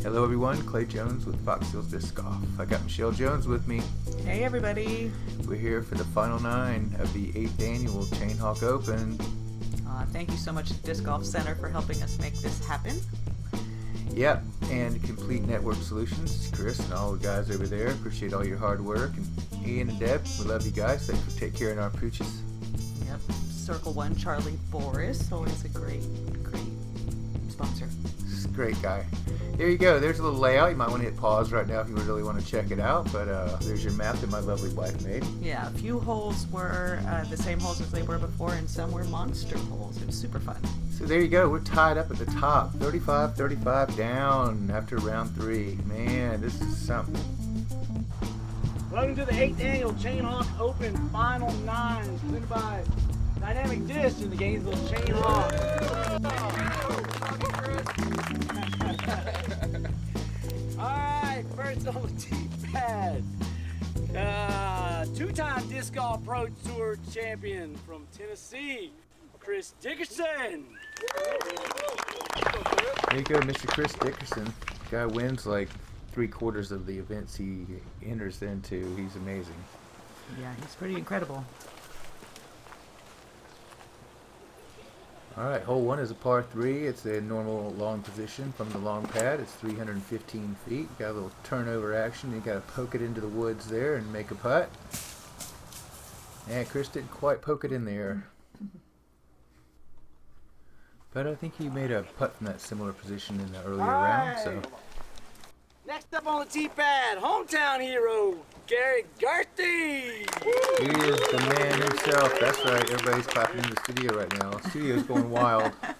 Hello everyone, Clay Jones with Fox Hills Disc Golf. I got Michelle Jones with me. Hey everybody. We're here for the final 9 of the 8th annual Chain Hawk Open. Thank you so much to Disc Golf Center for helping us make this happen. Yep, and Complete Network Solutions, Chris and all the guys over there. Appreciate all your hard work. And Ian and Deb, we love you guys. Thanks for taking care of our pooches. Yep, Circle One Charlie Boris, always a great sponsor. Great guy. There you go. There's a little layout. You might want to hit pause right now if you really want to check it out. But there's your map that my lovely wife made. Yeah, a few holes were the same holes as they were before, and some were monster holes. It was super fun. So there you go. We're tied up at the top. 35-35 down after round 3. Man, this is something. Welcome to the 8th annual Chain Hawk Open Final 9, presented by Dynamic Disc in the Gainesville Chain Hawk. Alright, first on the tee pad. Two-time Disc Golf Pro Tour champion from Tennessee, Chris Dickerson. There you go, Mr. Chris Dickerson. Guy wins like 3/4 of the events he enters into. He's amazing. Yeah, he's pretty incredible. Alright, hole 1 is a par 3. It's a normal long position from the long pad. It's 315 feet. Got a little turnover action. You got to poke it into the woods there and make a putt. And Chris didn't quite poke it in there. But I think he made a putt from that similar position in the earlier round. So Next up on the tee pad, hometown hero, Garrett Gurthie. he is the man himself. That's right. Everybody's clapping in the studio right now. The studio's going wild. I'd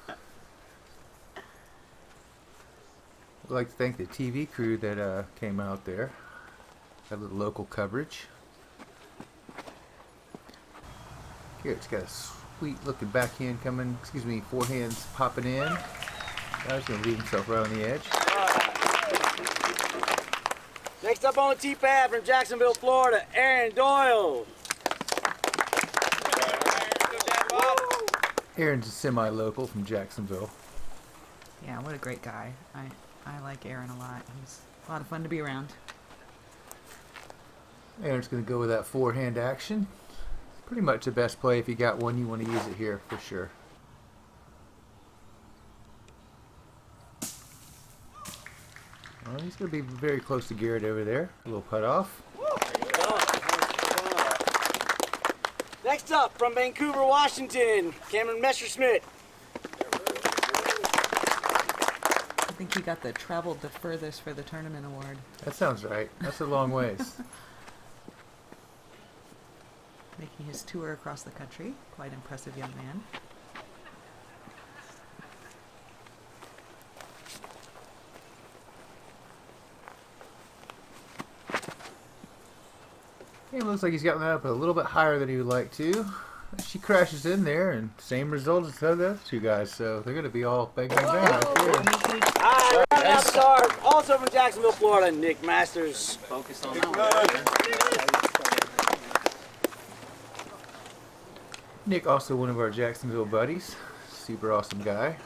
like to thank the TV crew that came out there. Got a little local coverage. Garrett's got a sweet looking backhand coming. Excuse me, forehands popping in. Guy's going to leave himself right on the edge. Next up on the tee pad from Jacksonville, Florida, Aaron Doyle. Aaron's a semi-local from Jacksonville. Yeah, what a great guy. I like Aaron a lot. He's a lot of fun to be around. Aaron's going to go with that forehand action. Pretty much the best play. If you got one, you want to use it here for sure. Well, he's going to be very close to Garrett over there. A little putt off. Next up from Vancouver, Washington, Cameron Messerschmidt. I think he got the traveled the furthest for the tournament award. That sounds right. That's a long ways. Making his tour across the country. Quite impressive young man. It looks like he's gotten that up a little bit higher than he would like to. She crashes in there, and same result as the other two guys, so they're going to be all bang, bang, bang right there. Alright, rounding out the card, also from Jacksonville, Florida, Nick Masters. Focus on that one. Nick, also one of our Jacksonville buddies. Super awesome guy.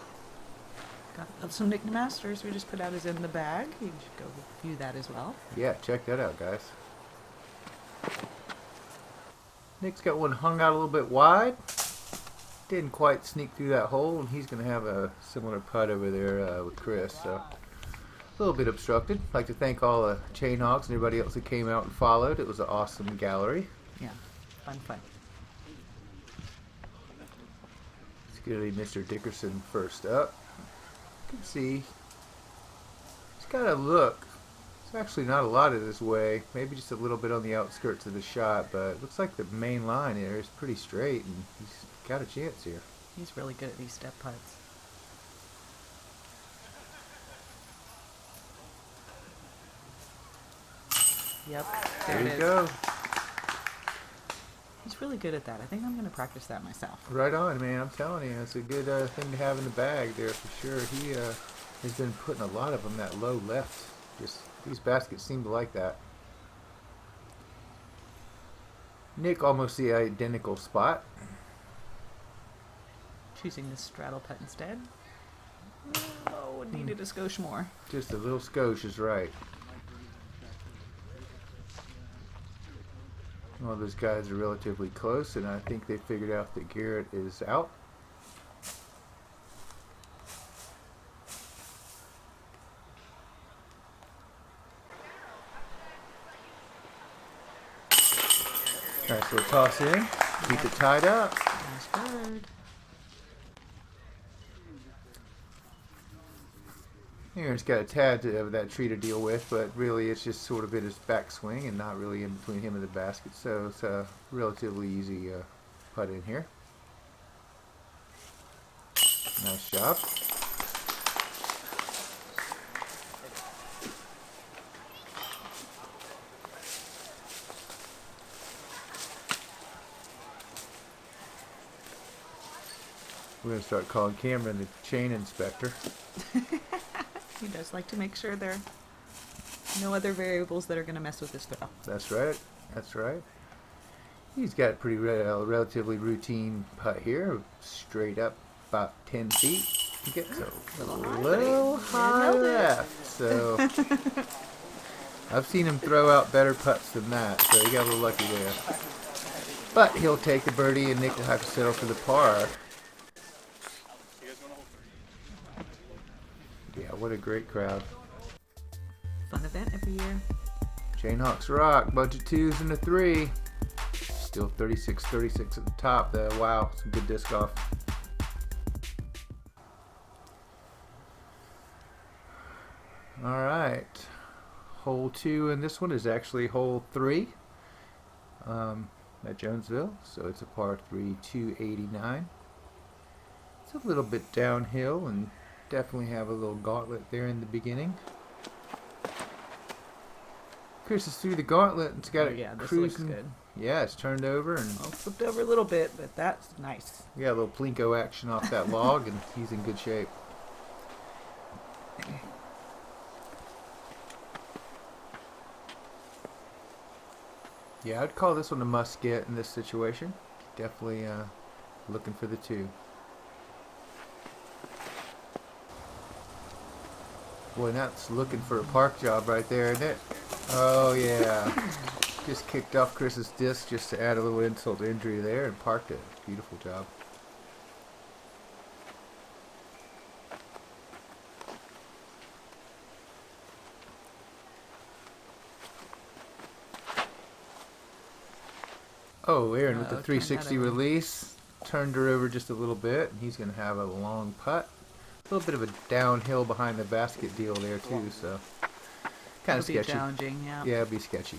Got some Nick Masters we just put out is in the bag. You should go view that as well. Yeah, check that out, guys. Nick's got one hung out a little bit wide. Didn't quite sneak through that hole, and he's going to have a similar putt over there with Chris. So a little bit obstructed. I'd like to thank all the Chain Hawks and everybody else that came out and followed. It was an awesome gallery. Yeah, fun. It's going to be Mr. Dickerson first up. You can see he's got a look. Actually not a lot of this way, maybe just a little bit on the outskirts of the shot, but it looks like the main line here is pretty straight, and he's got a chance here. He's really good at these step putts. Yep, There it you is. go. He's really good at that. I think I'm going to practice that myself. Right on, man. I'm telling you, it's a good thing to have in the bag there for sure. He has been putting a lot of them that low left. Just these baskets seem to like that. Nick almost the identical spot. Choosing the straddle putt instead. Oh, it needed a skosh more. Just a little skosh is right. Well, those guys are relatively close, and I think they figured out that Garrett is out. Nice little toss in. Keep it tied up. Nice bird. Aaron's got a tad of that tree to deal with, but really it's just sort of in his backswing and not really in between him and the basket. So it's a relatively easy putt in here. Nice job. We're going to start calling Cameron the chain inspector. He does like to make sure there are no other variables that are going to mess with his throw. That's right. That's right. He's got a pretty relatively routine putt here. Straight up about 10 feet. He gets a little high left. So I've seen him throw out better putts than that. So he got a little lucky there. But he'll take the birdie and Nick will have to settle for the par. Yeah, what a great crowd. Fun event every year. Chainhawks rock. Bunch of 2s and a 3. Still 36-36 at the top though. Wow, some good disc golf. Alright. Hole 2 and this one is actually hole 3 at Jonesville. So it's a par 3, 289. It's a little bit downhill and definitely have a little gauntlet there in the beginning. Chris is through the gauntlet and it's got it Yeah, this cruising. looks good. Yeah, it's turned over and Well, flipped over a little bit, but that's nice. we got a little plinko action off that log and he's in good shape. Yeah, I'd call this one a must get in this situation. Definitely looking for the 2. Boy, that's looking for a park job right there, isn't it? Oh, yeah. Just kicked off Chris's disc just to add a little insult to injury there and parked it. Beautiful job. Oh, Aaron with the Uh-oh, turned that 360 over. release. Turned her over just a little bit, and he's going to have a long putt. A little bit of a downhill behind the basket deal there, too, so kind of It'll be sketchy. challenging, yeah. Yeah, it'll be sketchy.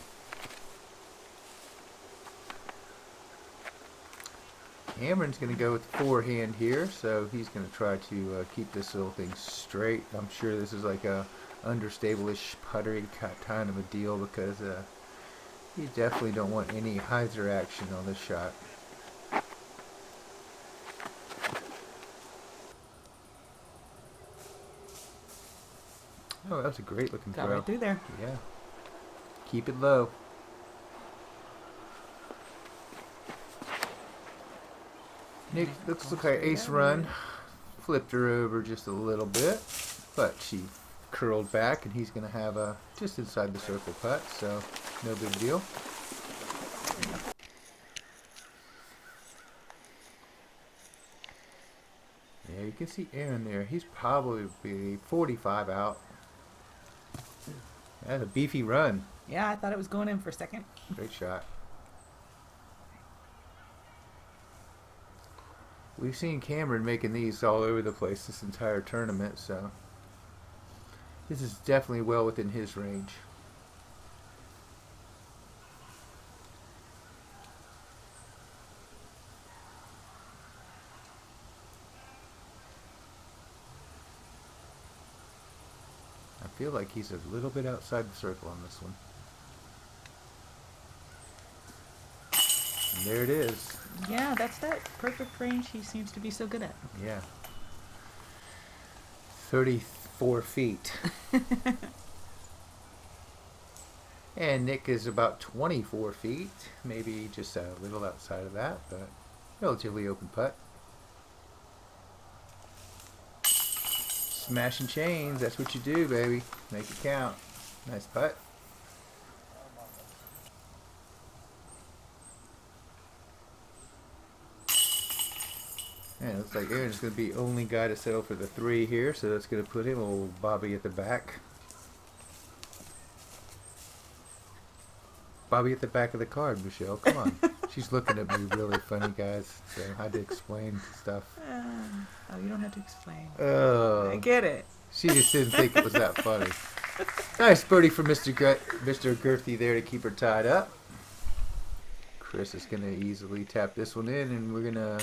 Cameron's going to go with the forehand here, so he's going to try to keep this little thing straight. I'm sure this is like a understable-ish puttery kind of a deal because you definitely don't want any hyzer action on this shot. Oh, that was a great looking Got throw. right through there. Yeah. Keep it low. Nick looks like ace run. Flipped her over just a little bit, but she curled back, and he's going to have a just inside the circle putt, so no big deal. Yeah, you can see Aaron there. He's probably 45 out. That's a beefy run. Yeah, I thought it was going in for a second. Great shot. We've seen Cameron making these all over the place this entire tournament, so this is definitely well within his range. I feel like he's a little bit outside the circle on this one. And there it is. Yeah, that's that perfect range he seems to be so good at. Yeah. 34 feet. And Nick is about 24 feet. Maybe just a little outside of that, but relatively open putt. Smashing chains, that's what you do, baby. Make it count. Nice putt. Yeah, it looks like Aaron's going to be only guy to settle for the 3 here, so that's going to put him, old Bobby, at the back. Bobby at the back of the card, Michelle. Come on. She's looking at me really funny, guys. So I had to explain stuff. Oh, you don't have to explain. Oh. I get it. She just didn't think it was that funny. Nice birdie for Mr. Gurthie there to keep her tied up. Chris is going to easily tap this one in, and we're going to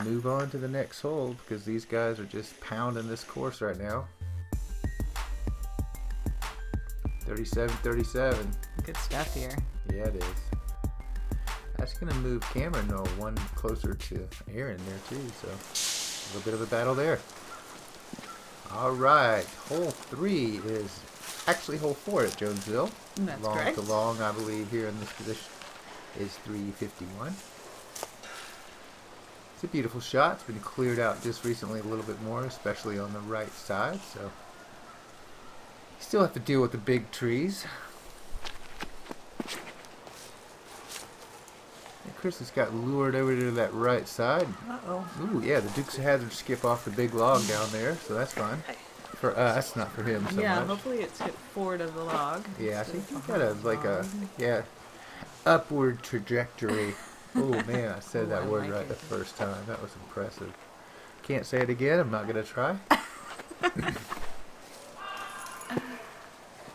move on to the next hole because these guys are just pounding this course right now. 37-37. Good stuff here. Yeah, it is. That's going to move Cameron one closer to Aaron there too, so a little bit of a battle there. Alright, hole 3 is actually hole 4 at Jonesville. That's long correct. to long, I believe, here in this position is 351. It's a beautiful shot. It's been cleared out just recently a little bit more, especially on the right side, so you still have to deal with the big trees. And Chris has got lured over to that right side. Uh-oh. Ooh, yeah, the Dukes of Hazzard skip off the big log down there, so that's fun. For us, not for him so Yeah, much. hopefully it's hit forward of the log. Yeah, I instead think of he's got a, behind like the a, log. yeah, upward trajectory. Oh man, I said Oh, that I word like right it. the first time. That was impressive. Can't say it again, I'm not going to try.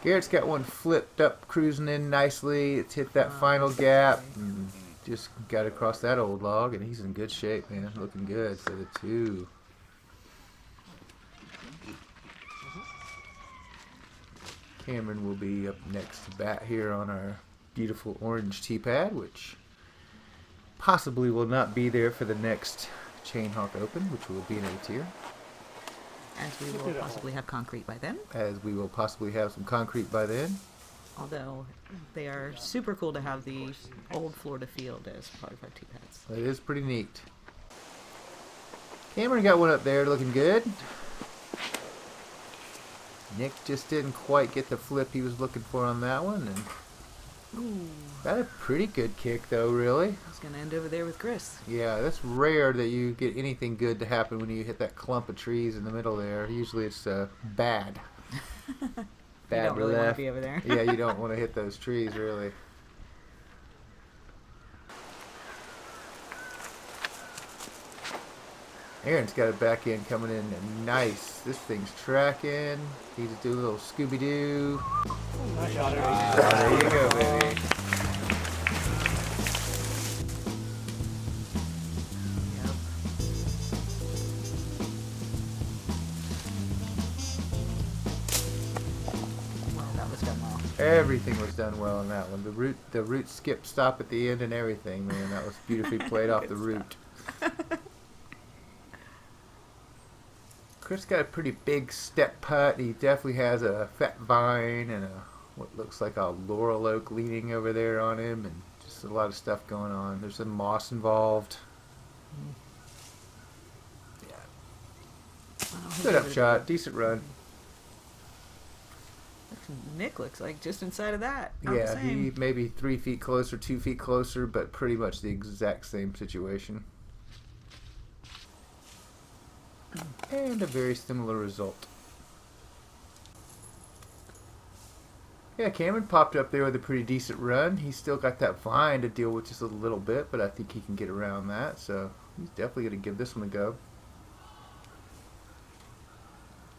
Garrett's got one flipped up, cruising in nicely. It's hit that final gap. And just got across that old log, and he's in good shape, man. Looking good for the 2. Cameron will be up next to bat here on our beautiful orange tee pad, which possibly will not be there for the next Chain Hawk Open, which will be an A tier. As we will possibly have concrete by then. As we will possibly have some concrete by then. Although they are super cool to have the old Florida field as part of our tee pads. It is pretty neat. Cameron got one up there looking good. Nick just didn't quite get the flip he was looking for on that one. And Ooh, got a pretty good kick though, really. it's going to end over there with Chris. Yeah, that's rare that you get anything good to happen when you hit that clump of trees in the middle there. Usually it's bad. You don't really want left. to be over there. Yeah, you don't want to hit those trees, really. Aaron's got it back in, coming in nice. This thing's tracking. He's doing a little Scooby-Doo. Nice shot, There you go, baby. Yep. Well, that was done well. Everything was done well in that one. The root skip stop at the end and everything, man. That was beautifully played off the root. Chris got a pretty big step putt. He definitely has a fat vine and what looks like a laurel oak leaning over there on him, and just a lot of stuff going on. There's some moss involved. Yeah. Wow, who Good gave it a upshot. go? Decent run. Nick looks like just inside of that. Not the Yeah, same. he maybe 3 feet closer, 2 feet closer, but pretty much the exact same situation. And a very similar result. Yeah, Cameron popped up there with a pretty decent run. He's still got that vine to deal with just a little bit, but I think he can get around that, so he's definitely going to give this one a go.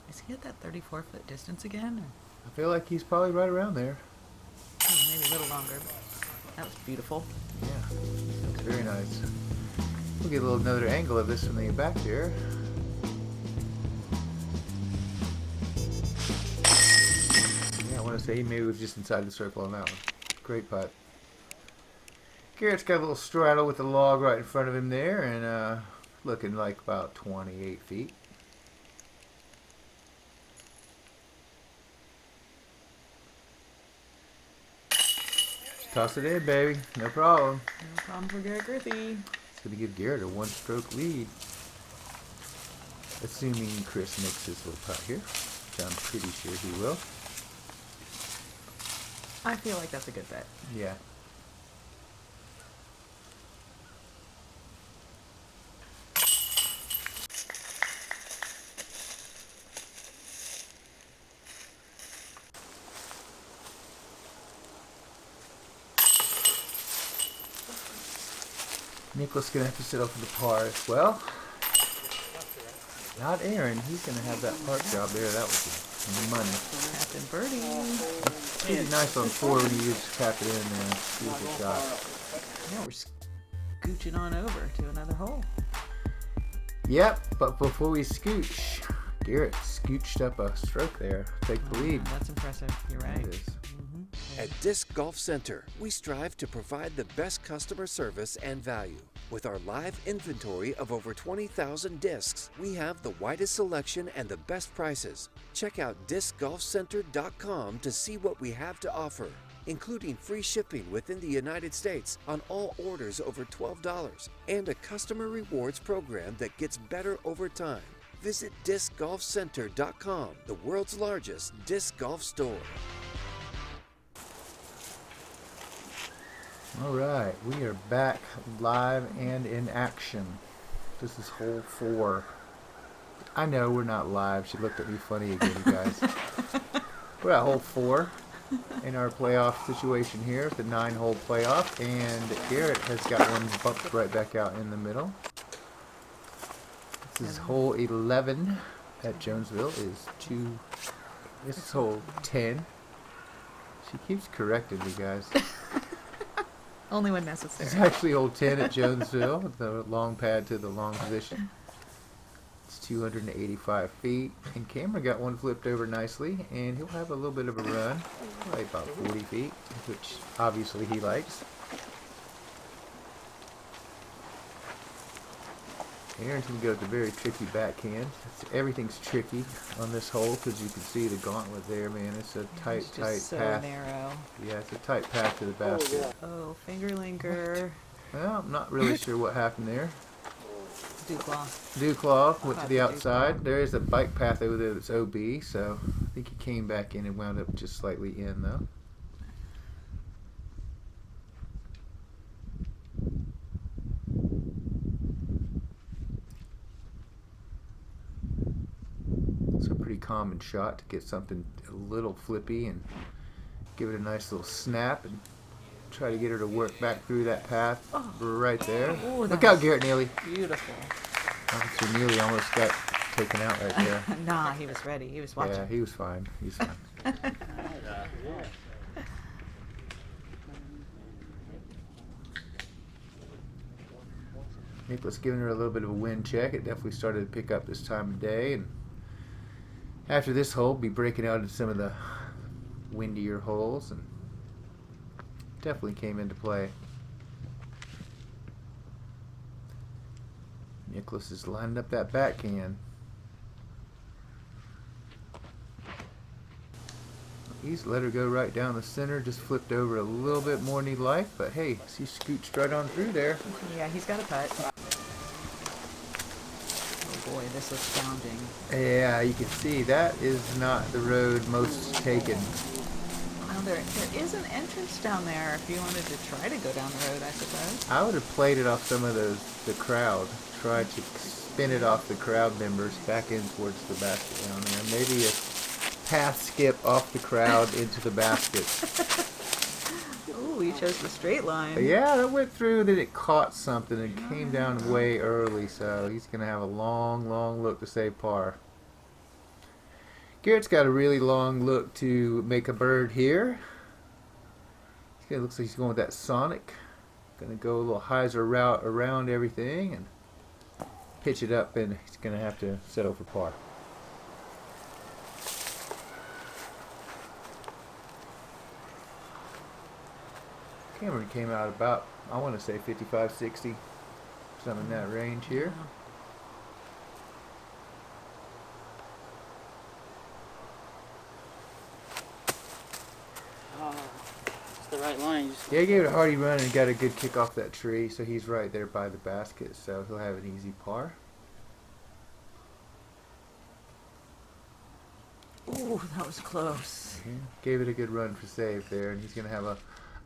Is he at that 34-foot distance again? I feel like he's probably right around there. Or maybe a little longer, but that was beautiful. Yeah, looks very nice. We'll get another angle of this from the back here. Yeah, I want to say he maybe was just inside the circle on that one. Great putt. Garrett's got a little straddle with the log right in front of him there, and looking like about 28 feet. Just toss it in, baby. No problem. No problem for Garrett Gurthie. It's going to give Garrett a 1-stroke lead. Assuming Chris makes his little putt here, which I'm pretty sure he will. I feel like that's a good bet. Yeah. Nicholas gonna have to settle for the par as well. Not Aaron. He's gonna have that park job there. That was the money. Captain Birdie. Pretty nice on 4 when you just tap it in there. Beautiful shot. Yeah, we're scooching on over to another hole. Yep, but before we scooch, Garrett scooched up a stroke there. Take the lead. That's impressive. You're right. It is. At Disc Golf Center, we strive to provide the best customer service and value. With our live inventory of over 20,000 discs, we have the widest selection and the best prices. Check out discgolfcenter.com to see what we have to offer, including free shipping within the United States on all orders over $12 and a customer rewards program that gets better over time. Visit discgolfcenter.com, the world's largest disc golf store. All right, we are back live and in action. This is hole 4. I know we're not live. She looked at me funny again, you guys. We're at hole 4 in our playoff situation here, the 9-hole playoff, and Garrett has got one bumped right back out in the middle. This is hole 11 at Jonesville. This is hole 10. She keeps correcting me, guys. Only when It's necessary. actually hole 10 at Jonesville, the long pad to the long position. It's 285 feet, and Cameron got one flipped over nicely, and he'll have a little bit of a run, probably about 40 feet, which obviously he likes. Aaron's going to go with a very tricky backhand. Everything's tricky on this hole because you can see the gauntlet there, man. It's a tight, It's just tight so path. narrow. Yeah, it's a tight path to the basket. Oh, finger linker. Well, I'm not really sure what happened there. Duclaw. Duclaw went to the Duclaw. outside. There is a bike path over there that's OB, so I think he came back in and wound up just slightly in, though. It's a pretty common shot to get something a little flippy and give it a nice little snap and try to get her to work back through that path right there. Oh, Look that out, was Garrett Neely. Beautiful. Officer Neely almost got taken out right there. Nah, he was ready. He was watching. Yeah, he was fine. He's fine. Nicholas giving her a little bit of a wind check. It definitely started to pick up this time of day, and after this hole, be breaking out into some of the windier holes, and definitely came into play. Nicholas is lining up that backhand. He's let her go right down the center, just flipped over a little bit more than he'd like, but hey, she scooched right on through there. Yeah, he's got a putt. Oh boy, this looks challenging. Yeah, you can see that is not the road most taken. Well, there is an entrance down there if you wanted to try to go down the road, I suppose. I would have played it off some of the crowd, tried to spin it off the crowd members back in towards the basket down there. Maybe a path skip off the crowd into the basket. Ooh, he chose the straight line. Yeah, that went through, then it caught something and came down way early, so he's going to have a long, long look to save par. Garrett's got a really long look to make a bird here. It looks like he's going with that Sonic. Going to go a little hyzer route around everything and pitch it up, and he's going to have to settle for par. Cameron came out about, I want to say 55, 60, something in that range here. It's the right line. Yeah, he gave it a hearty run and got a good kick off that tree, so he's right there by the basket, so he'll have an easy par. Ooh, that was close. Gave it a good run for save there, and he's going to have a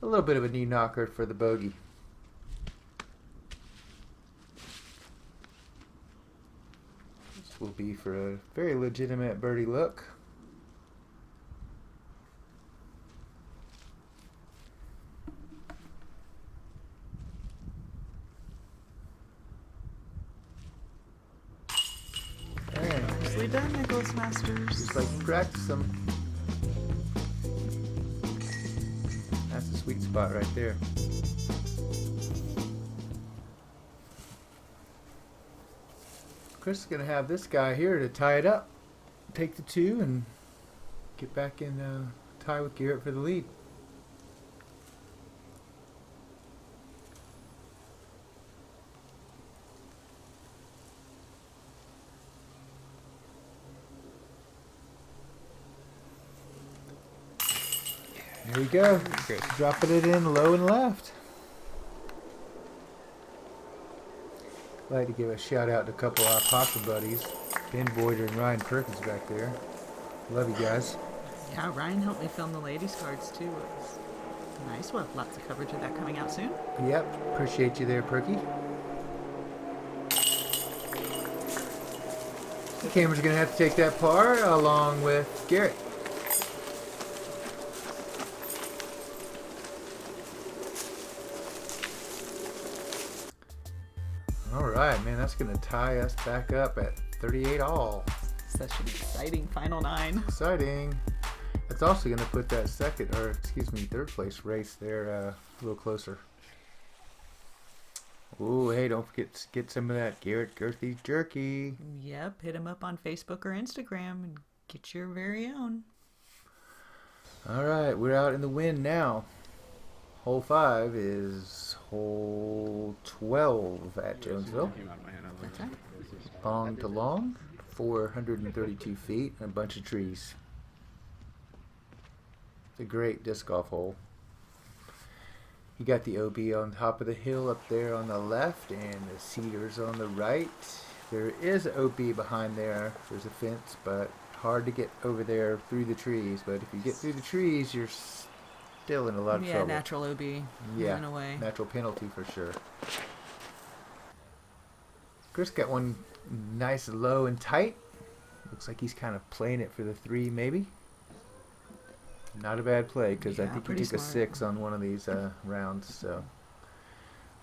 little bit of a knee knocker for the bogey. This will be for a very legitimate birdie look. Nicely done, Nicholas Masters. Just like practice them. That's the sweet spot right there. Chris is going to have this guy here to tie it up. Take the 2 and get back in tie with Garrett for the lead. There we go. Dropping it in low and left. I'd like to give a shout out to a couple of our possum buddies, Ben Boyder and Ryan Perkins back there. Love you guys. Yeah, Ryan helped me film the ladies' cards too. It was nice. We'll have lots of coverage of that coming out soon. Yep, appreciate you there, Perky. The camera's gonna have to take that par along with Garrett. Alright, man, that's going to tie us back up at 38 all. Such an exciting final 9. Exciting. It's also going to put that third place race there a little closer. Ooh, hey, don't forget to get some of that Garrett Gurthie jerky. Yep, hit him up on Facebook or Instagram and get your very own. Alright, we're out in the wind now. Hole 5 is hole 12 at Jonesville. That's right. Long to long, 432 feet, and a bunch of trees. It's a great disc golf hole. You got the OB on top of the hill up there on the left, and the cedars on the right. There is an OB behind there. There's a fence, but hard to get over there through the trees. But if you get through the trees, you're still in a lot of trouble. Yeah, natural OB. Yeah, in a way. natural penalty for sure. Chris got one nice low and tight. Looks like he's kind of playing it for the 3 maybe. Not a bad play because I think he took smart. a 6 on one of these rounds. So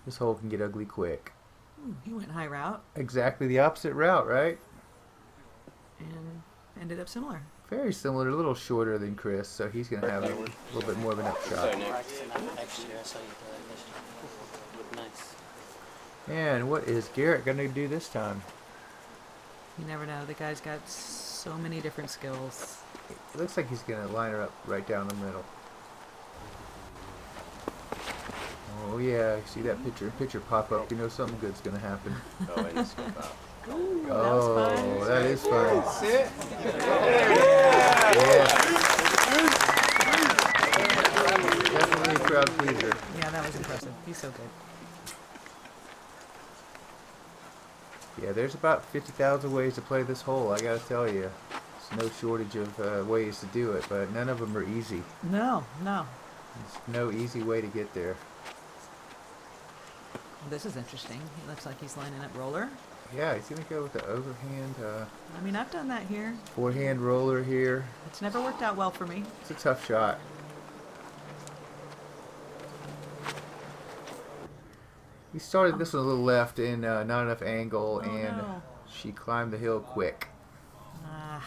this hole can get ugly quick. Ooh, he went high route Exactly the opposite route, right? and ended up similar. Very similar, a little shorter than Chris, so he's going to have a little bit more of an upshot. Practicing that next year, I saw you play that this year. Looked nice. And what is Garrett going to do this time? You never know. The guy's got so many different skills. It looks like he's going to line her up right down the middle. Oh yeah, you see that picture pop up, you know something good's going to happen. Oh, and it's about. Ooh, Oh, that is fun. Sit. Yes. Definitely a crowd pleaser. Yeah, that was impressive. He's so good. Yeah, there's about 50,000 ways to play this hole, I gotta tell you. There's no shortage of ways to do it, but none of them are easy. No. There's no easy way to get there. This is interesting. He looks like he's lining up roller. Yeah, he's gonna go with the overhand, I mean, I've done that here. forehand roller here. It's never worked out well for me. It's a tough shot. We started this one a little left and not enough angle, and no. she climbed the hill quick. Ah,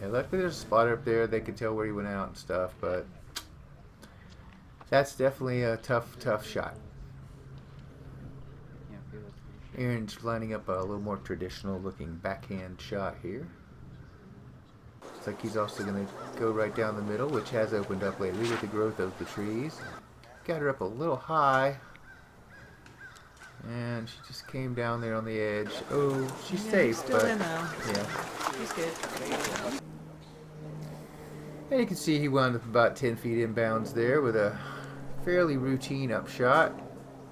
Yeah, luckily there's a spotter up there. They could tell where he went out and stuff, but that's definitely a tough shot. Aaron's lining up a little more traditional looking backhand shot here. Looks like he's also going to go right down the middle, which has opened up lately with the growth of the trees. Got her up a little high, and she just came down there on the edge. Oh, she's yeah, safe, he's still but in though. yeah. He's good. And you can see he wound up about 10 feet inbounds there with a fairly routine upshot.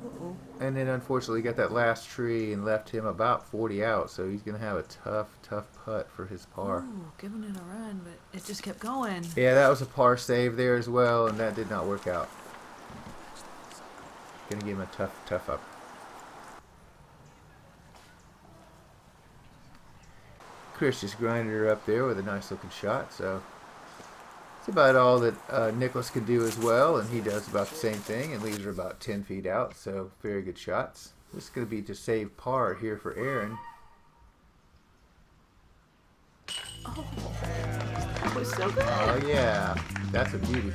Uh-oh. And then unfortunately got that last tree and left him about 40 out, so he's going to have a tough putt for his par. Ooh, giving it a run, but it just kept going. Yeah, that was a par save there as well, and that did not work out. Going to give him a tough up. Chris just grinded her up there with a nice looking shot, so it's about all that Nicholas can do as well, and he does about the same thing and leaves her about 10 feet out, so very good shots. This is going to be to save par here for Aaron. Oh, that was so good. Oh yeah, that's a beauty.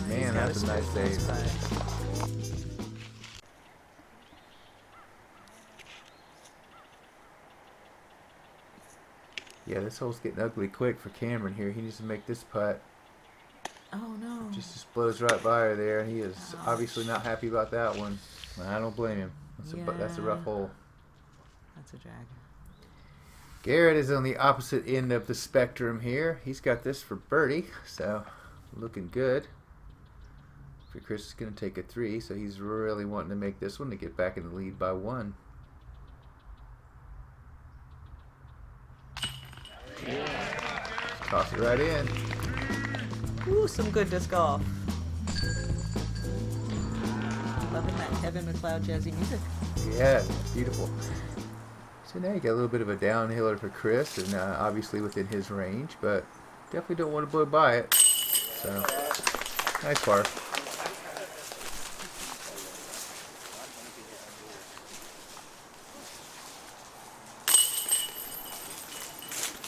Man, that's a nice save. Yeah, this hole's getting ugly quick for Cameron here. He needs to make this putt. Oh no. Just blows right by her there, and he is obviously not happy about that one. I don't blame him. That's a rough hole. That's a drag. Garrett is on the opposite end of the spectrum here. He's got this for birdie, so looking good. For Chris is going to take a 3, so he's really wanting to make this one to get back in the lead by 1. Toss it right in. Ooh, some good disc golf. Loving that Kevin MacLeod jazzy music. Yeah, it's beautiful. So now you got a little bit of a downhiller for Chris, and obviously within his range, but definitely don't want to blow by it. So, nice par.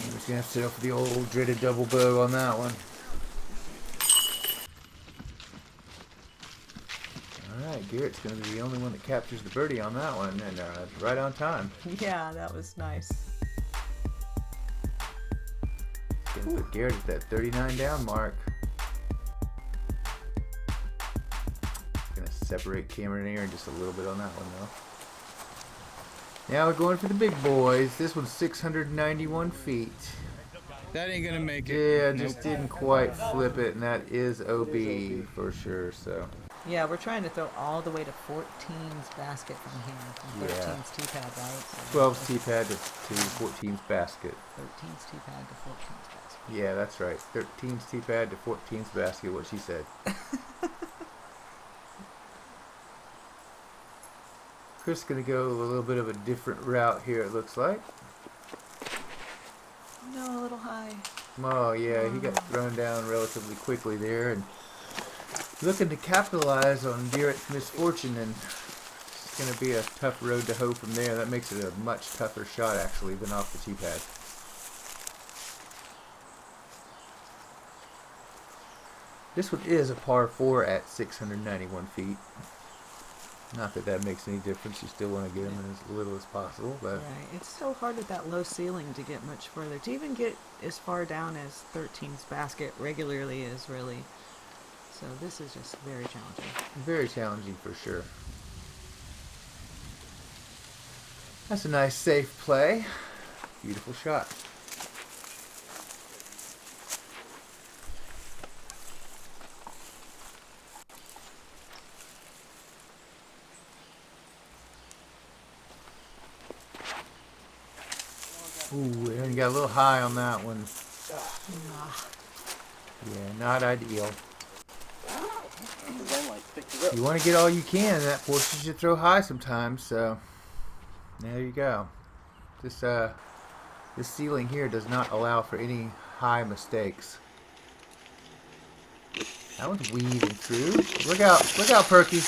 I'm just going to have to settle for the old dreaded double bogey on that one. Alright, Garrett's going to be the only one that captures the birdie on that one, and right on time. Yeah, that was nice. Going to put Garrett at that 39 down mark. Going to separate Cameron and Aaron just a little bit on that one, though. Now we're going for the big boys. This one's 691 feet. That ain't gonna make it. Yeah, just didn't quite flip it, and that is OB for sure. So Yeah, we're trying to throw all the way to 14's basket from here. From 13's tee pad, right? So 12's tee pad to 14's basket. 13's tee pad to 14's basket. Yeah, that's right. 13's tee pad to 14's basket, what she said. Chris is going to go a little bit of a different route here, it looks like. No, a little high. Oh, yeah, he got thrown down relatively quickly there, and looking to capitalize on Garrett's misfortune, and it's going to be a tough road to hoe from there. That makes it a much tougher shot, actually, than off the tee pad. This one is a par 4 at 691 feet. Not that that makes any difference. You still want to get them in as little as possible, but Right. It's so hard at that low ceiling to get much further. To even get as far down as 13's basket regularly is really... So this is just very challenging. very challenging for sure. That's a nice safe play. Beautiful shot. Ooh, and you got a little high on that one. Yeah, not ideal. You want to get all you can, and that forces you to throw high sometimes, so there you go. This ceiling here does not allow for any high mistakes. That one's weaving through. Look out, Perky.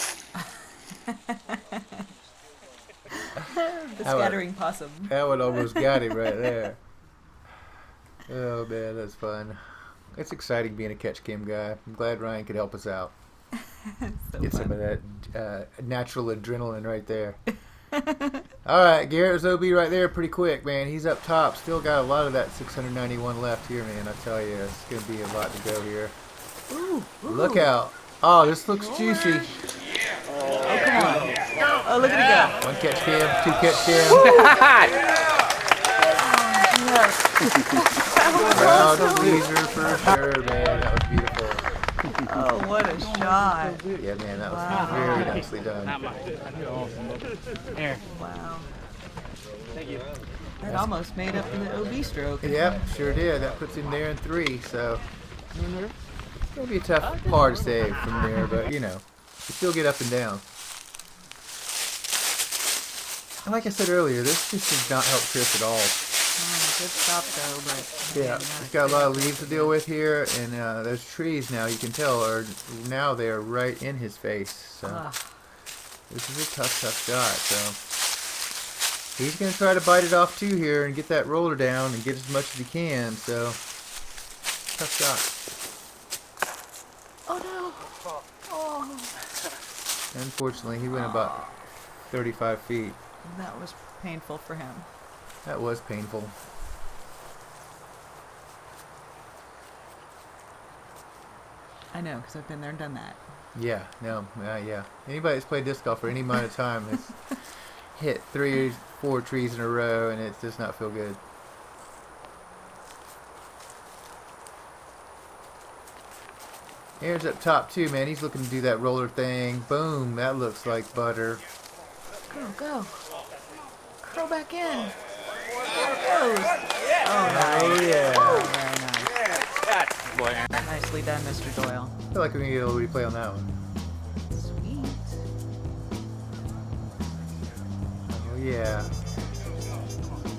The scattering possum. That one almost got him right there. Oh man, that's fun. It's exciting being a catch cam guy. I'm glad Ryan could help us out. So Get fun. some of that natural adrenaline right there. All right, Garrett was OB right there pretty quick, man. He's up top. Still got a lot of that 691 left here, man. I tell you, it's going to be a lot to go here. Ooh, ooh. Look out. Oh, this looks juicy. Oh, come on. Oh, look at it go. One catch cam, 2 catch cam. Yes. Crowd pleaser for sure, man. That was beautiful. Oh, what a shot. Yeah, man, that was Wow. very nicely done. Not mine. Here. Wow. Thank you. That almost made up the OB stroke. Yep, sure did. That puts him there in 3, so it's going to be a tough par to save from there, but, you know, you still get up and down. And like I said earlier, this just does not help Chris at all. Oh, good stop, though, but... Yeah, he's got a lot of leaves to deal with here, and those trees now, you can tell, are now they are right in his face. So this is a tough shot. So he's going to try to bite it off too here and get that roller down and get as much as he can. So tough shot. Oh, no. Oh. Unfortunately, he went about 35 feet. That was painful for him. That was painful. I know, because I've been there and done that. Yeah, no, yeah. Anybody that's played disc golf for any amount of time has hit 3 or 4 trees in a row, and it does not feel good. Aaron's up top too, man. He's looking to do that roller thing. Boom, that looks like butter. Go. Curl back in. There it goes. Oh, nice. Oh, yeah. Oh, very nice. Nicely done, Mr. Doyle. I feel like we're going to get a little replay on that one. Sweet. Oh, yeah.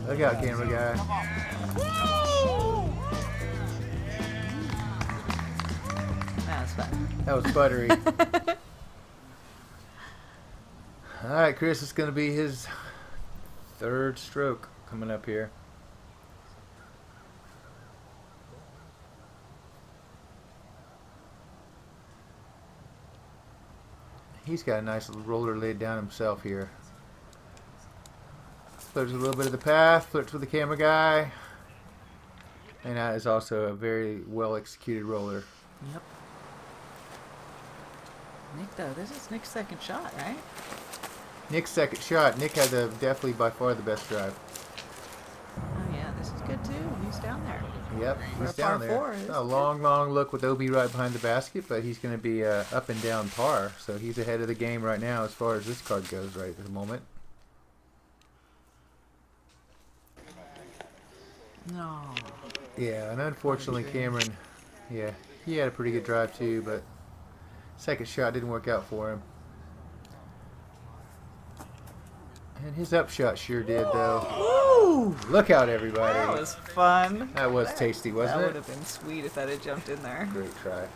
Look out, camera guy. That was fun. That was buttery. Alright, Chris, it's going to be his 3rd stroke coming up here. He's got a nice little roller laid down himself here. Flirts with a little bit of the path, flirts with the camera guy. And that is also a very well executed roller. Yep. Nick, though, this is Nick's 2nd shot, right? Nick's 2nd shot. Nick had definitely by far the best drive. Oh, yeah, this is good, too. He's down there. Yep, For he's a par down there. 4, A long look with OB right behind the basket, but he's going to be up and down par. So he's ahead of the game right now as far as this card goes right at the moment. No. Yeah, and unfortunately Cameron, yeah, he had a pretty good drive too, but 2nd shot didn't work out for him. And his upshot sure did, though. Woo! Look out, everybody. That was fun. That was tasty, wasn't That it? would have been sweet if that had jumped in there. Great try.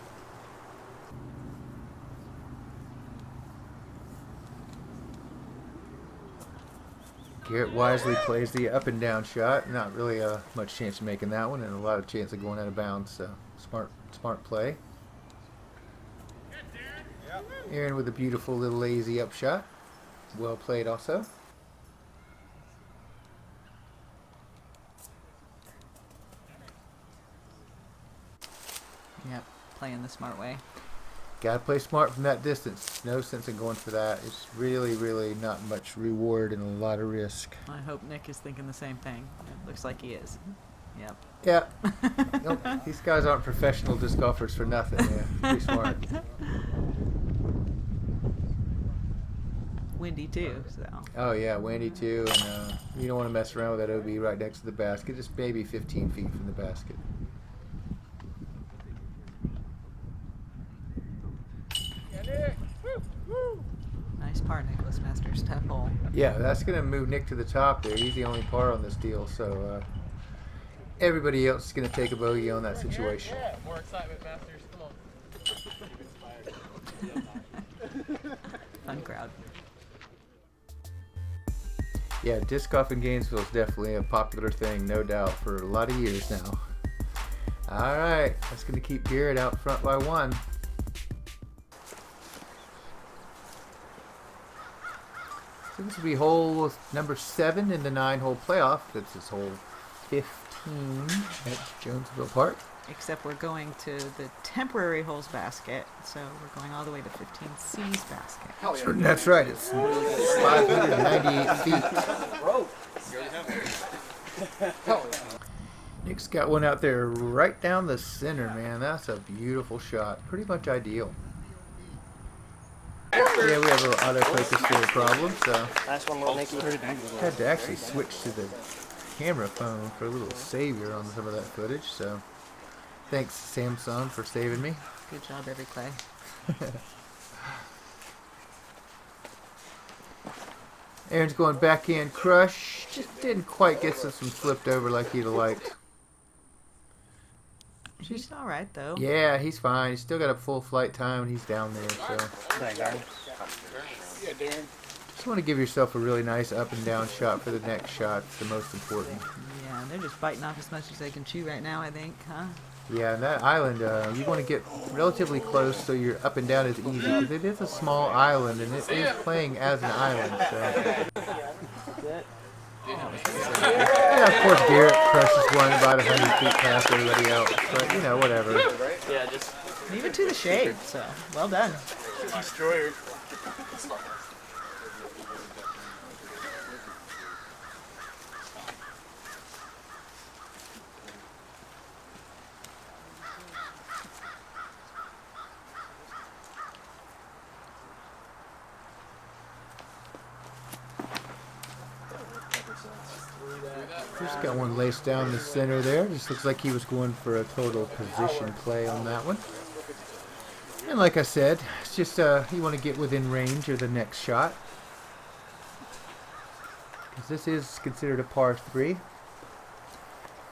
Garrett wisely plays the up and down shot. Not really much chance of making that one, and a lot of chance of going out of bounds. So smart play. Aaron with a beautiful little lazy up shot. Well played also. Yep, playing the smart way. Gotta play smart from that distance. No sense in going for that. It's really not much reward and a lot of risk. I hope Nick is thinking the same thing. It looks like he is. Yep. Yeah. Nope. These guys aren't professional disc golfers for nothing. Yeah, pretty smart. Windy too, so. Oh yeah, windy too, and you don't want to mess around with that OB right next to the basket. Just maybe 15 feet from the basket. Nice par, Nicholas Masters. Tough hole. Yeah, that's going to move Nick to the top there. He's the only par on this deal, so everybody else is going to take a bogey on that situation. More excitement, Masters. Come on. Fun crowd. Yeah, disc golf in Gainesville is definitely a popular thing, no doubt, for a lot of years now. All right, that's going to keep Garrett out front by 1. So this will be hole number 7 in the 9-hole playoff. That's this hole 15 at Jonesville Park. Except we're going to the temporary holes basket, so we're going all the way to 15C's basket. That's right. It's 598 feet. Nick's got one out there right down the center, man. That's a beautiful shot. Pretty much ideal. Yeah, we have a little autofocus here problem, so Nice one, little Nicky. had to actually switch to the camera phone for a little savior on some of that footage. So thanks, Samsung, for saving me. Good job, Every Clay. Aaron's going backhand crush. Just didn't quite get some flipped over like he'd have liked. He's all right though. Yeah, he's fine. He's still got a full flight time and he's down there. So just want to give yourself a really nice up and down shot for the next shot. It's the most important. Yeah, they're just biting off as much as they can chew right now, I think, huh? Yeah, and that island, you want to get relatively close so your up and down is easy, because it is a small island, and it is playing as an island, so. Yeah, of course Garrett crushes one about 100 feet past everybody else, but, you know, whatever. Yeah, just Leave it to the shade, so well done. Destroyer. Just got one laced down the center there. Just looks like he was going for a total position play on that one. And like I said, it's just you want to get within range of the next shot. Because this is considered a par 3.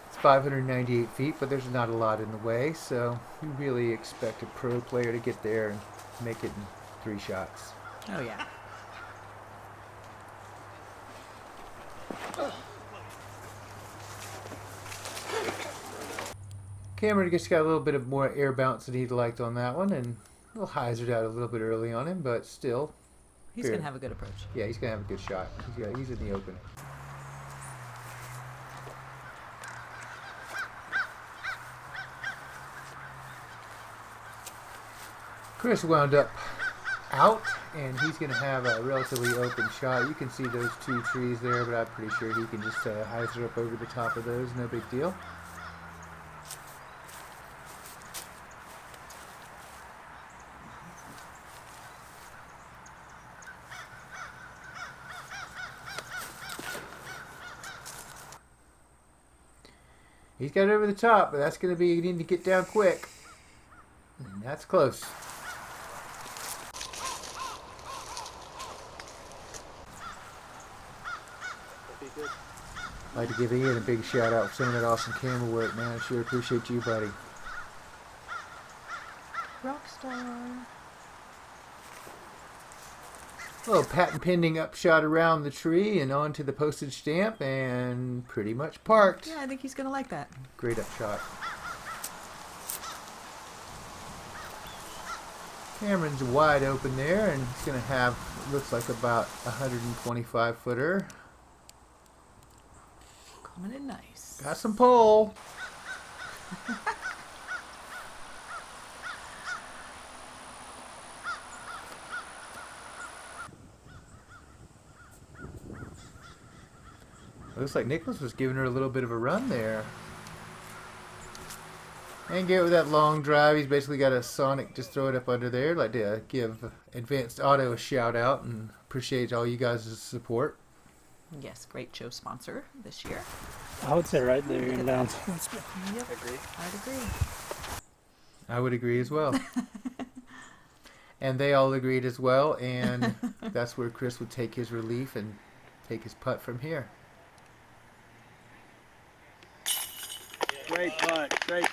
It's 598 feet, but there's not a lot in the way. So you really expect a pro player to get there and make it in 3 shots. Oh yeah. Cameron just got a little bit of more air bounce than he'd liked on that one, and a little hyzered out a little bit early on him, but still. He's going to have a good approach. Yeah, he's going to have a good shot. He's in the open. Chris wound up out, and he's going to have a relatively open shot. You can see those 2 trees there, but I'm pretty sure he can just hyzer up over the top of those. No big deal. He's got it over the top, but that's going to be, you need to get down quick. And that's close. I'd like to give Ian a big shout out for some of that awesome camera work, man. I sure appreciate you, buddy. Rockstar. A little patent pending upshot around the tree and onto the postage stamp, and pretty much parked. Yeah, I think he's going to like that. Great upshot. Cameron's wide open there, and he's going to have, looks like about 125 footer. Coming in nice. Got some pole. Looks like Nicholas was giving her a little bit of a run there. And Garrett with that long drive, he's basically got a Sonic, just throw it up under there. I'd like to give Advanced Auto a shout out and appreciate all you guys' support. Yes, great show sponsor this year. I would say right there in down. Yep, I'd agree. I would agree as well. And they all agreed as well, and that's where Chris would take his relief and take his putt from here. Great putt, Chris.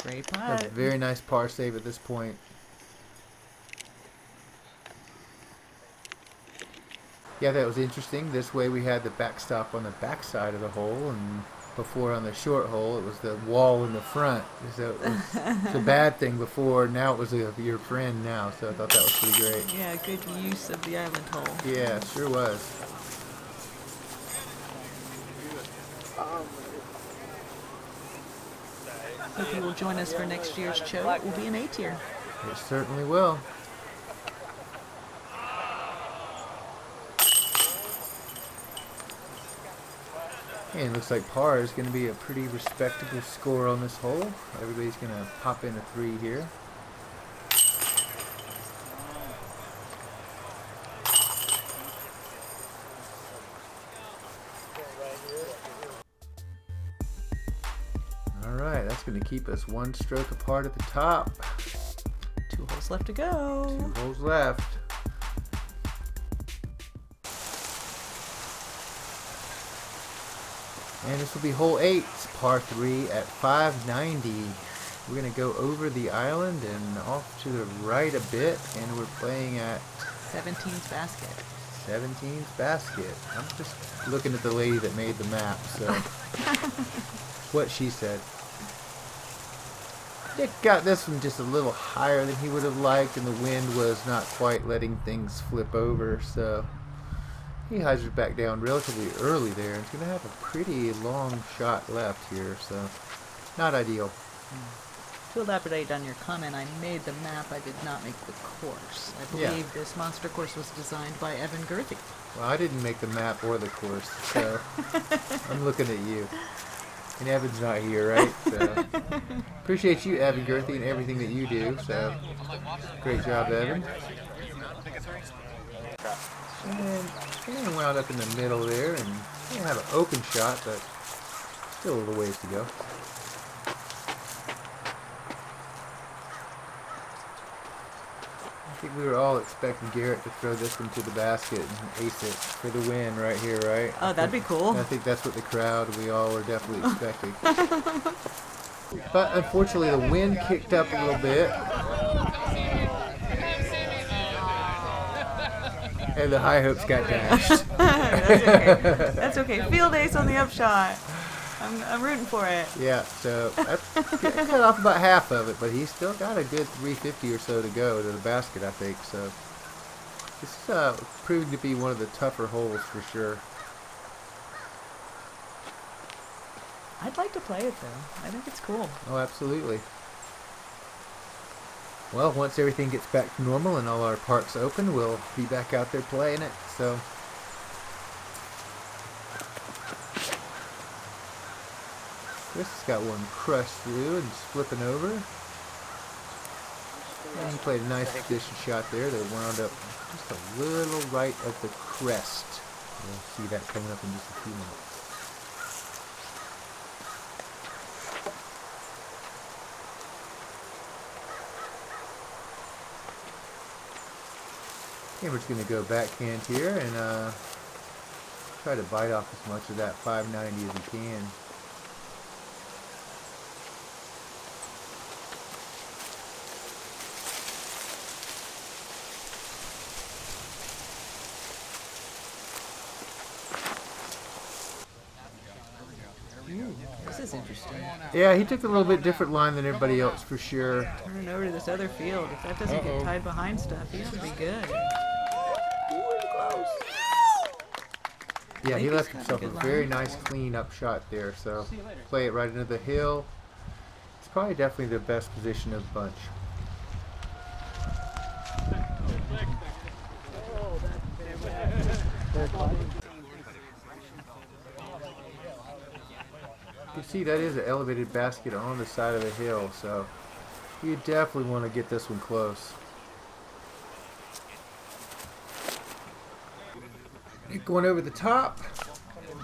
Great A putt. very nice par save at this point. Yeah, that was interesting. This way we had the backstop on the backside of the hole, and before on the short hole it was the wall in the front. So it was a bad thing before, now it was your friend now, so I thought that was pretty great. Yeah, good use of the island hole. Yeah, it sure was. Hope you will join us for next year's show. It will be an A tier. It certainly will. And looks like par is going to be a pretty respectable score on this hole. Everybody's going to pop in a 3 here. Alright, that's going to keep us 1 stroke apart at the top. 2 holes left to go. 2 holes left. And this will be hole 8, par 3 at 590. We're going to go over the island and off to the right a bit, and we're playing at 17's basket. 17's basket. I'm just looking at the lady that made the map, so what she said. Dick got this one just a little higher than he would have liked, and the wind was not quite letting things flip over, so he hyzers back down relatively early there. He's going to have a pretty long shot left here, so not ideal. To elaborate on your comment, I made the map, I did not make the course. I believe this monster course was designed by Evan Gurthie. Well, I didn't make the map or the course, so I'm looking at you. And Evan's not here, right? So appreciate you, Evan Gurthie, and everything that you do, so great job, Evan. And wound up in the middle there, and didn't have an open shot, but still a little ways to go. I think we were all expecting Garrett to throw this one to the basket and ace it for the win right here, right? Oh, that'd be cool. I think that's what the crowd, we all were definitely expecting. But unfortunately, the wind kicked up a little bit. And the high hopes got dashed. That's okay. That's okay. Field ace on the upshot. I'm rooting for it. Yeah, so I cut off about half of it, but he's still got a good 350 or so to go to the basket, I think. So this is proving to be one of the tougher holes for sure. I'd like to play it though. I think it's cool. Oh, absolutely. Well, once everything gets back to normal and all our parks open, we'll be back out there playing it. So Chris has got one crushed through and just flipping over. And he played a nice position shot there that wound up just a little right at the crest. We'll see that coming up in just a few minutes. Okay, we're just going to go backhand here and try to bite off as much of that 590 as we can. This is interesting. Yeah, he took a little bit different line than everybody else for sure. Turning over to this other field. If that doesn't get tied behind stuff, he should be good. Yeah, he he's left got a himself a good very line. nice clean up shot there, so play it right into the hill. It's probably definitely the best position of the bunch. You can see that is an elevated basket on the side of the hill, so you definitely want to get this one close. Going over the top.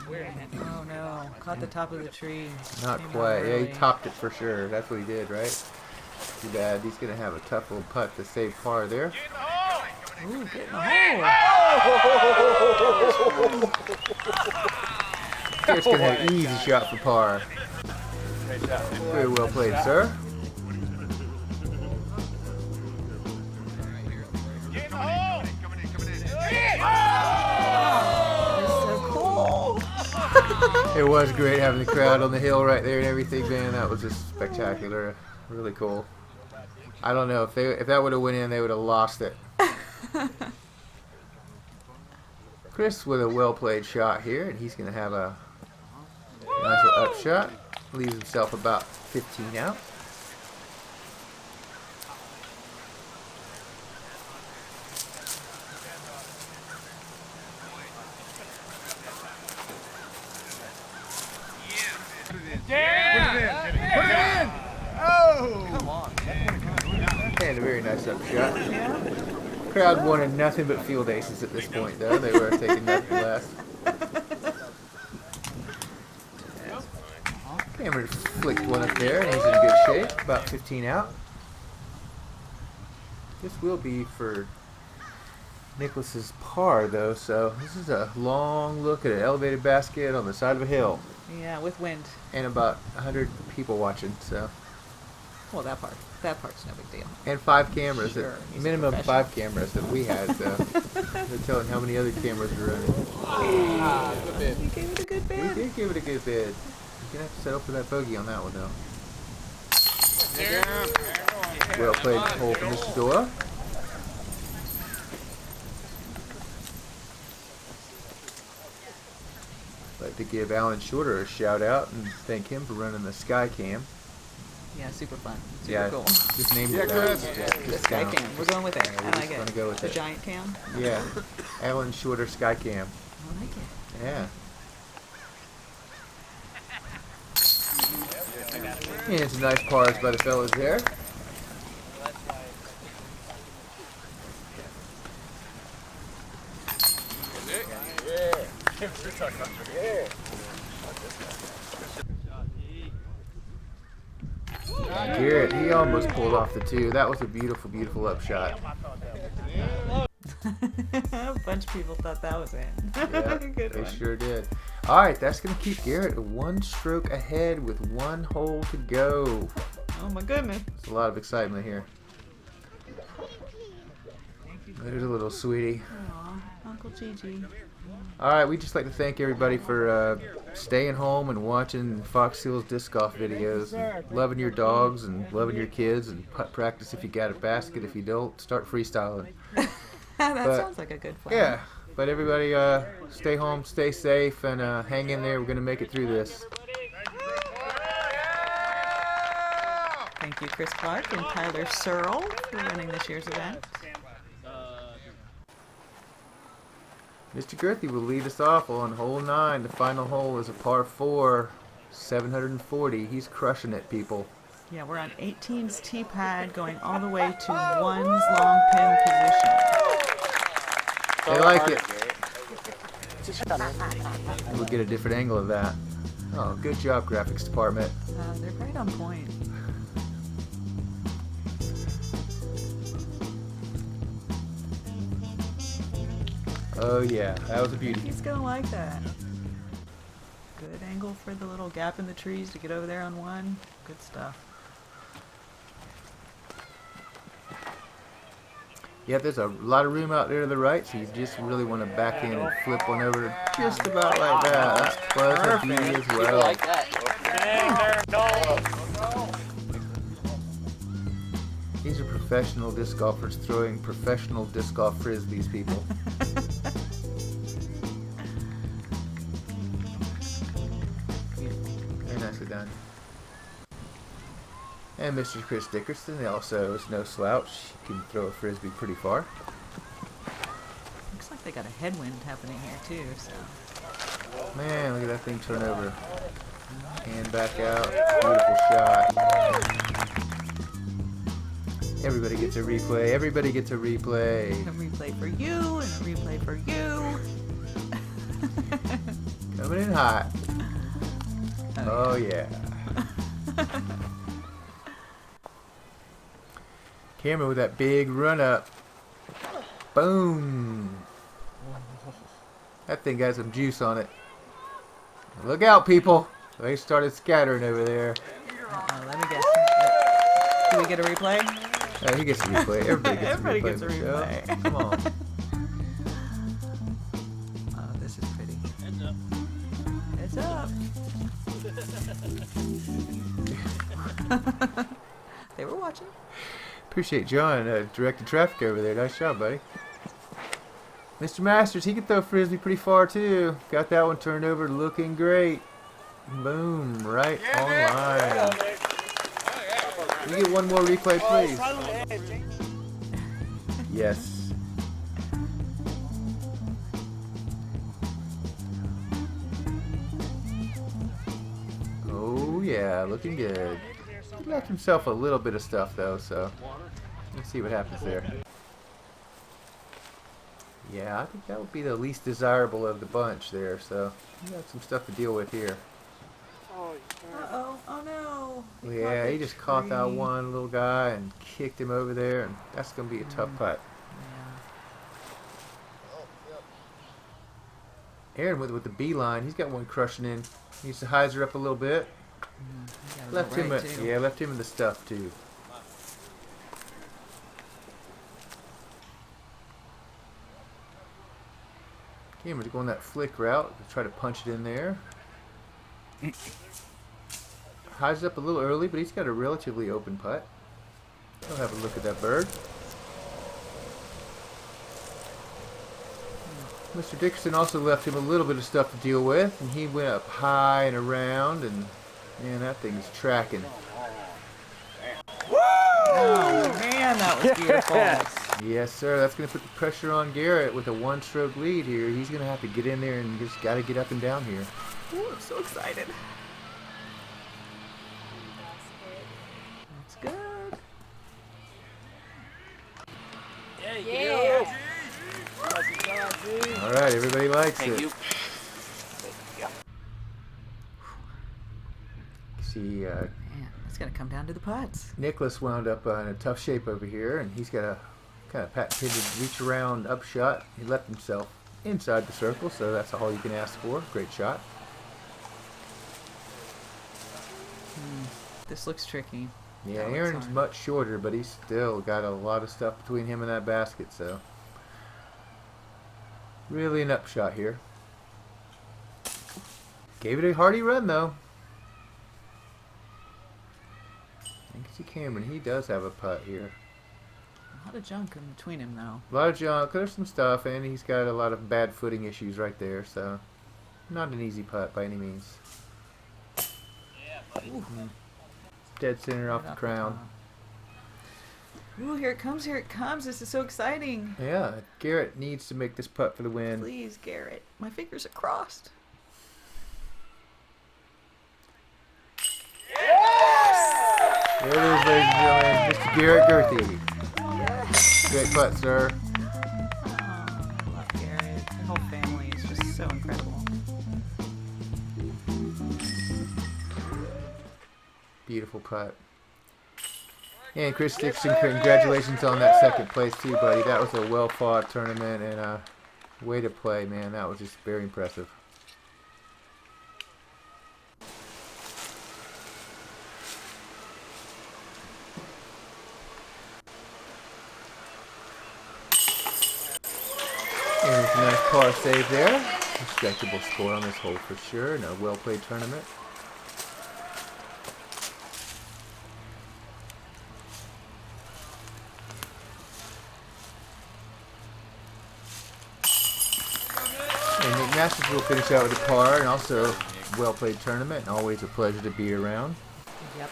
Oh no, caught the top of the tree. Not Came out quite. Yeah, he early. topped it for sure. That's what he did, right? Too bad. He's going to have a tough little putt to save par there. Ooh, get in the hole. Garrett's going to have an easy shot for par. Very well played, sir. It was great having the crowd on the hill right there and everything, man. That was just spectacular. Really cool. I don't know if that would have went in, they would have lost it. Chris with a well played shot here, and he's going to have a nice little up shot. Leaves himself about 15 out. And a very nice upshot. Crowd wanted nothing but field aces at this point, though. They were taking nothing less. Cameron flicked one up there, and he's in good shape. About 15 out. This will be for Nicholas's par, though, so this is a long look at an elevated basket on the side of a hill. Yeah, with wind. And about 100 people watching, so. Well, that part's no big deal. And 5 cameras, Sure, he's a minimum professional. 5 cameras that we had, so. They're telling how many other cameras are running. You gave it a good We bid. did give it a good bid. You're gonna have to settle for that bogey on that one, though. Well played hole for Mr. Doyle. Like to give Alan Shorter a shout out and thank him for running the Sky Cam. Yeah, super fun. Super Yeah, cool. just named it that. The Sky Cam. We're going with it. Yeah, we I just like it. wanna go with the it. giant cam. Yeah, Alan Shorter Sky Cam. I like it. Yeah. And some nice pars by the fellas there. Garrett, he almost pulled off the 2. That was a beautiful, beautiful upshot. A bunch of people thought that was it. Yeah, Good they one. sure did. All right, that's going to keep Garrett 1 stroke ahead with 1 hole to go. Oh my goodness. There's a lot of excitement here. There's a little sweetie. Aw, Uncle Gigi. All right, we'd just like to thank everybody for staying home and watching Fox Seals disc golf videos, and loving your dogs and loving your kids, and putt practice if you got a basket. If you don't, start freestyling. That But- sounds like a good plan. Yeah, but everybody stay home, stay safe, and hang in there. We're going to make it through this. Thank you, Chris Clark and Tyler Searle, for running this year's event. Mr. Gurthie will lead us off on hole 9. The final hole is a par 4, 740. He's crushing it, people. Yeah, we're on 18's tee pad, going all the way to 1's long pin position. They like it. We'll get a different angle of that. Oh, good job, graphics department. They're right on point. Oh yeah, that was a beauty. He's gonna like that. Good angle for the little gap in the trees to get over there on 1. Good stuff. Yeah, there's a lot of room out there to the right, so you just really want to back in and flip one over just about like that. That was a beauty as well. Like that. These are professional disc golfers throwing professional disc golf frisbees, people. Very nicely done. And Mr. Chris Dickerson also is no slouch. He can throw a frisbee pretty far. Looks like they got a headwind happening here too, so. Man, look at that thing turn over. And back out. Beautiful shot. Everybody gets a replay. Everybody gets a replay. A replay for you and a replay for you. Coming in hot. Oh yeah. Cameron with that big run up. Boom. That thing got some juice on it. Look out, people. They started scattering over there. Let me guess. Do we get a replay? He gets a replay. Everybody gets Everybody a replay. gets a Michelle. replay. Come on. Oh, this is pretty. It's up. They were watching. Appreciate John directing traffic over there. Nice job, buddy. Mr. Masters, he can throw frisbee pretty far too. Got that one turned over, looking great. Boom, right on line. Can we get one more replay, please? Yes. Oh yeah, looking good. He left himself a little bit of stuff though, so let's see what happens there. Yeah, I think that would be the least desirable of the bunch there, so we got some stuff to deal with here. Uh-oh. Oh, no. Yeah, he just caught that one little guy and kicked him over there, and that's going to be a tough putt. Yeah. Aaron with the beeline, he's got one crushing in. He needs to hyzer up a little bit. Left him, left him in the stuff too. Cameron's going that flick route to try to punch it in there. Highs up a little early, but he's got a relatively open putt. I'll have a look at that bird. Mr. Dickerson also left him a little bit of stuff to deal with, and he went up high and around, and man, that thing's tracking. Oh, man, that was beautiful. Yes, sir. That's going to put the pressure on Garrett with a one-stroke lead here. He's going to have to get in there and just got to get up and down here. Ooh, I'm so excited. That's good. Yeah. All right, everybody likes it. Thank you. See, Man, it's going to come down to the putts. Nicholas wound up in a tough shape over here, and he's got a kind of patented reach around upshot. He left himself inside the circle, so that's all you can ask for. Great shot. This looks tricky. Yeah, That looks Aaron's hard. much shorter, but he's still got a lot of stuff between him and that basket, so really an upshot here. Gave it a hearty run, though. You can see Cameron, he does have a putt here. A lot of junk in between him, though. A lot of junk, there's some stuff, and he's got a lot of bad footing issues right there, so not an easy putt by any means. Dead center off the crown. Ooh, here it comes, here it comes. This is so exciting. Yeah, Garrett needs to make this putt for the win. Please, Garrett. My fingers are crossed. There it is, ladies and gentlemen, Mr. Garrett Gurthie. Yes. Great putt, sir. Oh, I love Garrett. The whole family is just so incredible. Beautiful putt. And Chris Dickerson, congratulations on that second place too, buddy. That was a well-fought tournament and way to play, man. That was just very impressive. And there's a nice par save there. Respectable score on this hole for sure, and a well-played tournament. And Nick Masters will finish out with a par, and also well-played tournament, and always a pleasure to be around. Yep.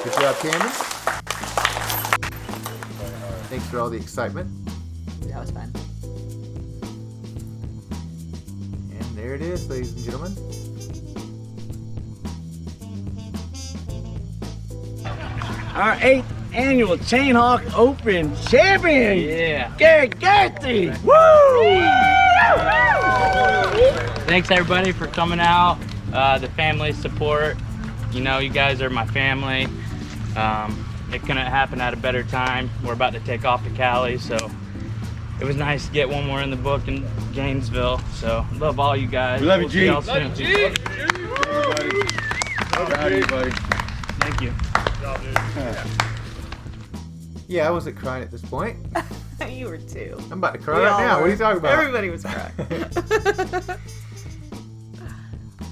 Good job, Cameron. Thanks for all the excitement. That was fun. And there it is, ladies and gentlemen. Our 8th annual Chainhawk Open champion. Yeah. Garrett Gurthie. Woo! Thanks everybody for coming out. The family support. You know, you guys are my family. It couldn't happen at a better time. We're about to take off to Cali, so it was nice to get one more in the book in Gainesville. So love all you guys. We love you, We'll see G. y'all soon. Proud of you, buddy. Thank you. Yeah, I wasn't crying at this point. You were too. I'm about to cry We right all now. What are were. you talking about? Everybody was crying.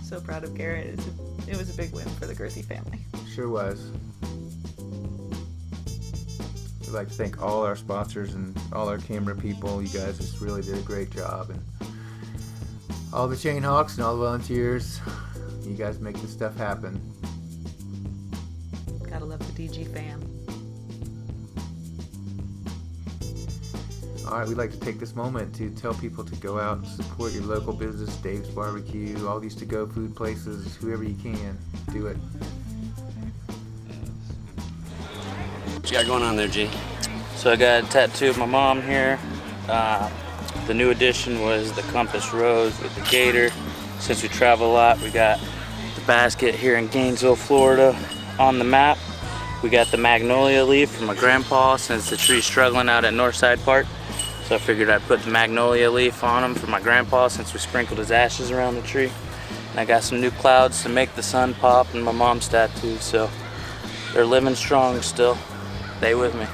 So proud of Garrett. It was a big win for the Gurthie family. Sure was. We'd like to thank all our sponsors and all our camera people. You guys just really did a great job. And all the Chainhawks and all the volunteers. You guys make this stuff happen. Gotta love the DG fam. All right, we'd like to take this moment to tell people to go out and support your local business, Dave's Barbecue, all these to-go food places, whoever you can, do it. What you got going on there, G? So I got a tattoo of my mom here. The new addition was the compass rose with the gator. Since we travel a lot, we got the basket here in Gainesville, Florida on the map. We got the magnolia leaf from my grandpa since the tree's struggling out at Northside Park. So I figured I'd put the magnolia leaf on him for my grandpa since we sprinkled his ashes around the tree. And I got some new clouds to make the sun pop and my mom's tattoo, so they're living strong still. Stay with me.